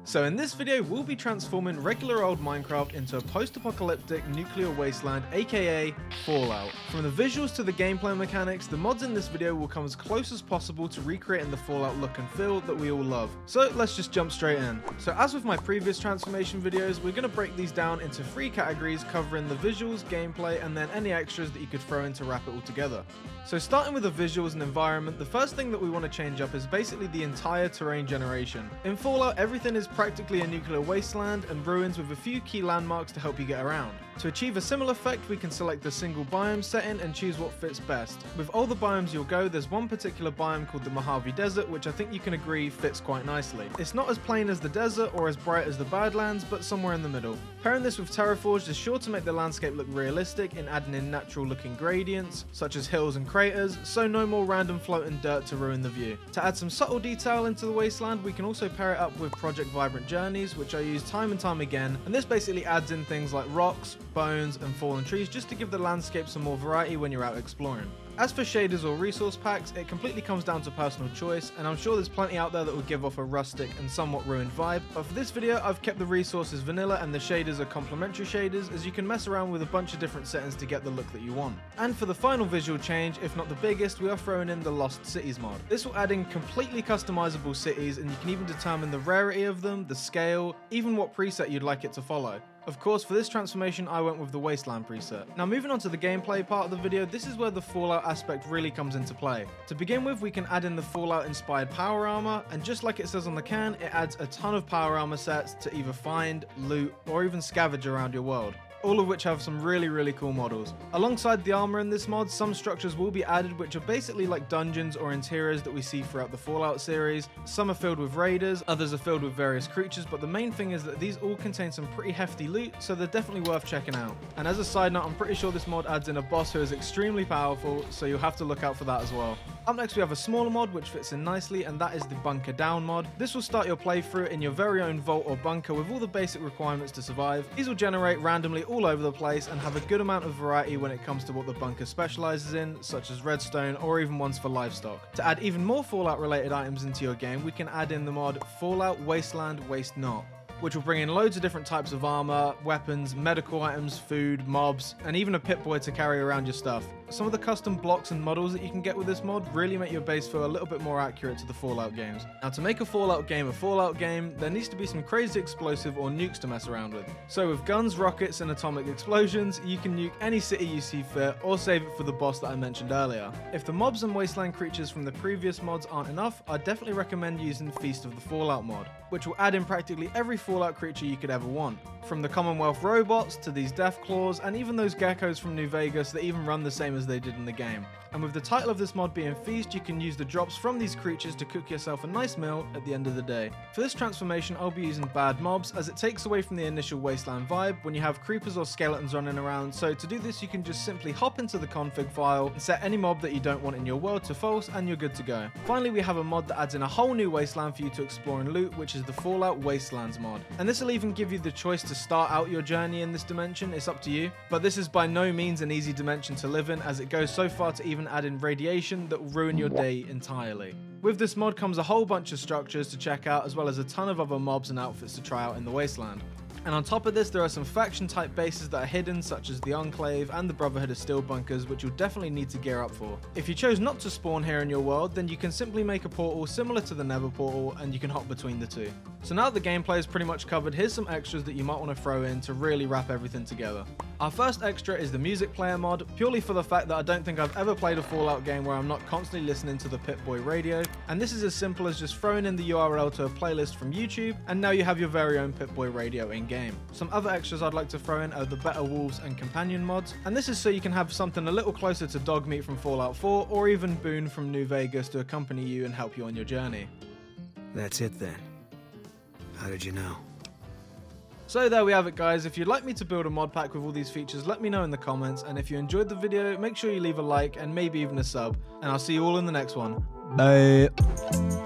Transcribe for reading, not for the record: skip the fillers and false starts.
So in this video, we'll be transforming regular old Minecraft into a post-apocalyptic nuclear wasteland, aka Fallout. From the visuals to the gameplay mechanics, the mods in this video will come as close as possible to recreating the Fallout look and feel that we all love. So let's just jump straight in. So as with my previous transformation videos, we're going to break these down into 3 categories covering the visuals, gameplay, and then any extras that you could throw in to wrap it all together. So starting with the visuals and environment, the first thing that we want to change up is basically the entire terrain generation. In Fallout, everything is practically a nuclear wasteland and ruins with a few key landmarks to help you get around. To achieve a similar effect, we can select the single biome setting and choose what fits best. With all the biomes you'll go, there's one particular biome called the Mojave Desert, which I think you can agree fits quite nicely. It's not as plain as the desert or as bright as the Badlands, but somewhere in the middle. Pairing this with Terraforged is sure to make the landscape look realistic in adding in natural looking gradients, such as hills and craters, so no more random floating dirt to ruin the view. To add some subtle detail into the wasteland, we can also pair it up with Project Vibrant Journeys, which I use time and time again, and this basically adds in things like rocks, bones, and fallen trees just to give the landscape some more variety when you're out exploring. As for shaders or resource packs, it completely comes down to personal choice, and I'm sure there's plenty out there that will give off a rustic and somewhat ruined vibe, but for this video I've kept the resources vanilla and the shaders are complementary shaders, as you can mess around with a bunch of different settings to get the look that you want. And for the final visual change, if not the biggest, we are throwing in the Lost Cities mod. This will add in completely customizable cities, and you can even determine the rarity of them, the scale, even what preset you'd like it to follow. Of course, for this transformation I went with the Wasteland preset. Now moving on to the gameplay part of the video, this is where the Fallout aspect really comes into play. To begin with, we can add in the Fallout inspired power armor, and just like it says on the can, it adds a ton of power armor sets to either find, loot, or even scavenge around your world, all of which have some really cool models. Alongside the armor in this mod, some structures will be added which are basically like dungeons or interiors that we see throughout the Fallout series. Some are filled with raiders, others are filled with various creatures, but the main thing is that these all contain some pretty hefty loot, so they're definitely worth checking out. And as a side note, I'm pretty sure this mod adds in a boss who is extremely powerful, so you'll have to look out for that as well. Up next we have a smaller mod which fits in nicely, and that is the Bunker Down mod. This will start your playthrough in your very own vault or bunker with all the basic requirements to survive. These will generate randomly all over the place and have a good amount of variety when it comes to what the bunker specializes in, such as redstone or even ones for livestock. To add even more Fallout related items into your game, we can add in the mod Fallout Wasteland Waste Not, which will bring in loads of different types of armor, weapons, medical items, food, mobs, and even a Pip-Boy to carry around your stuff. Some of the custom blocks and models that you can get with this mod really make your base feel a little bit more accurate to the Fallout games. Now to make a Fallout game, there needs to be some crazy explosive or nukes to mess around with. So with guns, rockets, and atomic explosions, you can nuke any city you see fit, or save it for the boss that I mentioned earlier. If the mobs and wasteland creatures from the previous mods aren't enough, I'd definitely recommend using Feast of the Fallout mod, which will add in practically every Fallout creature you could ever want. From the Commonwealth robots to these deathclaws, and even those geckos from New Vegas that even run the same as they did in the game. And with the title of this mod being Feast, you can use the drops from these creatures to cook yourself a nice meal at the end of the day. For this transformation, I'll be using bad mobs, as it takes away from the initial wasteland vibe when you have creepers or skeletons running around, so to do this you can just simply hop into the config file and set any mob that you don't want in your world to false, and you're good to go. Finally, we have a mod that adds in a whole new wasteland for you to explore and loot, which is the Fallout Wastelands mod. And this will even give you the choice to start out your journey in this dimension, it's up to you. But this is by no means an easy dimension to live in, as it goes so far to even add in radiation that will ruin your day entirely. With this mod comes a whole bunch of structures to check out, as well as a ton of other mobs and outfits to try out in the wasteland. And on top of this, there are some faction type bases that are hidden, such as the Enclave and the Brotherhood of Steel bunkers, which you'll definitely need to gear up for. If you chose not to spawn here in your world, then you can simply make a portal similar to the Nether portal, and you can hop between the two. So now that the gameplay is pretty much covered, here's some extras that you might want to throw in to really wrap everything together. Our first extra is the music player mod, purely for the fact that I don't think I've ever played a Fallout game where I'm not constantly listening to the Pip-Boy radio, and this is as simple as just throwing in the URL to a playlist from YouTube, and now you have your very own Pip-Boy radio in game. Some other extras I'd like to throw in are the Better Wolves and Companion mods, and this is so you can have something a little closer to Dogmeat from Fallout 4, or even Boone from New Vegas to accompany you and help you on your journey. That's it then. How did you know? So there we have it, guys. If you'd like me to build a mod pack with all these features, let me know in the comments, and if you enjoyed the video, make sure you leave a like and maybe even a sub, and I'll see you all in the next one. Bye!